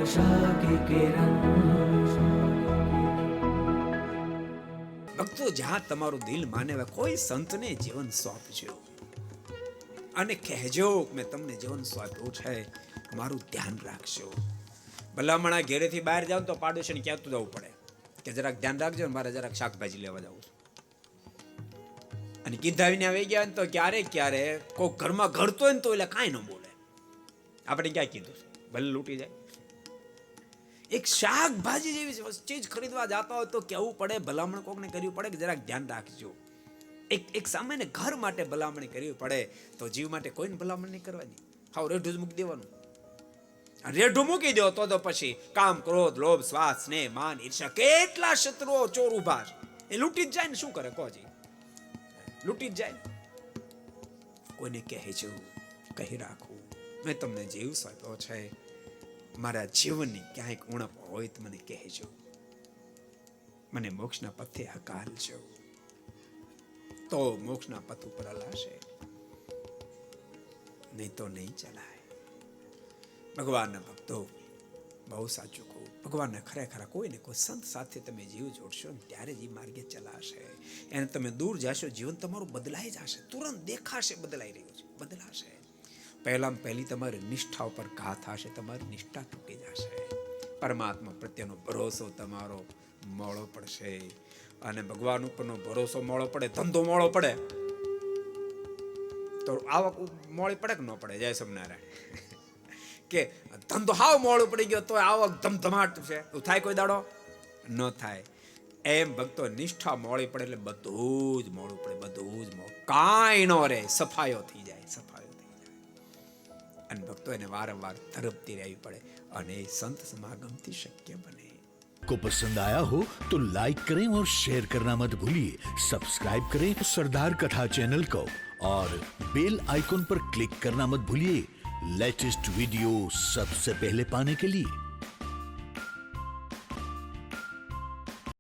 आशा की किरण। ભક્તો, જ્યાં તમારું દિલ માને કોઈ સંતને જીવન સોંપજો અને કહેજો કે મેં તમને જીવન સોંપ્યું છે, મારું ધ્યાન રાખજો. ભલામણા ઘેરેથી બહાર જાવ તો પાડોશીને કહેતું જવું પડે કે જરાક ધ્યાન રાખજો, મારે જરાક શાકભાજી લેવા જવું છે. અને કીધા વિના આવી ગયા તો ક્યારેક કોઈ ઘરમાં ઘડતો હોય ને તો એટલે કાંઈ ન બોલે. આપણે ક્યાં કીધું ભલે લૂંટી જાય. એક શાકભાજી જેવી ચીજ ખરીદવા જતા હોય તો કેવું પડે, ભલામણ કોકને કરવી પડે કે જરાક ધ્યાન રાખજો. એક સામાન્ય ઘર માટે ભલામણ કરવી પડે તો જીવ માટે કોઈને ભલામણ નહીં કરવાની. હાવ રેઢું જ મૂકી દેવાનું. રેઢું મૂકી દો તો પછી કામ, ક્રોધ, લોભ, સ્વાર્થ, સ્નેહ, માન, ઈર્ષા, કેટલા શત્રુઓ ચોર ઉભા છે. એ લૂંટી જ જાય ને શું કરે કોજી? લૂંટી જ જાય. કોઈને કહેજો, કહી રાખવું મેં તમને જીવ સોંપ્યો છે, મારા જીવનની ક્યાંક ઉણપ હોય તો મને કહેજો, મને મોક્ષના પથે હકાલજો, તો મોક્ષના પથ ઉપર હલાશે, નહીં તો નહીં ચલાય. ભગવાનના ભક્તો, બહુ સાચું કહું, ભગવાનના ખરેખર કોઈને કોઈ સંત સાથે તમે જીવ જોડશો ને ત્યારે જ એ માર્ગે ચલાશે. એને તમે દૂર જશો, જીવન તમારું બદલાઈ જશે, તુરંત દેખાશે બદલાઈ રહ્યું છે, બદલાશે. પહેલામાં પહેલી તમારી નિષ્ઠા ઉપર ઘા થશે, તમારી નિષ્ઠા તૂટી જશે, પરમાત્મા પ્રત્યેનો ભરોસો તમારો મોળો પડશે. અને ભગવાન ઉપરનો ભરોસો મોળો પડે, ધંધો મોળો પડે તો આવક મોળી પડે કે ન પડે? જય સ્વામિનારાયણ. કે ધંધો હાવ મોળો પડી ગયો તો આવક ધમધમાટ છે, એવું થાય કોઈ દાડો? ન થાય. એમ ભક્તો, નિષ્ઠા મોળી પડે એટલે બધું જ મોળું પડે, બધું જ મોળું, કાંઈ ન રહે, સફાયો થઈ જાય, સફાયો થઈ જાય. અને ભક્તો એને વારંવાર તરફતી રહેવી પડે અને સંત સમાગમથી શક્ય બને. को पसंद आया हो तो लाइक करें और शेयर करना मत भूलिए. सब्सक्राइब करें सरदार कथा चैनल को और बेल आइकॉन पर क्लिक करना मत भूलिए लेटेस्ट वीडियो सबसे पहले पाने के लिए.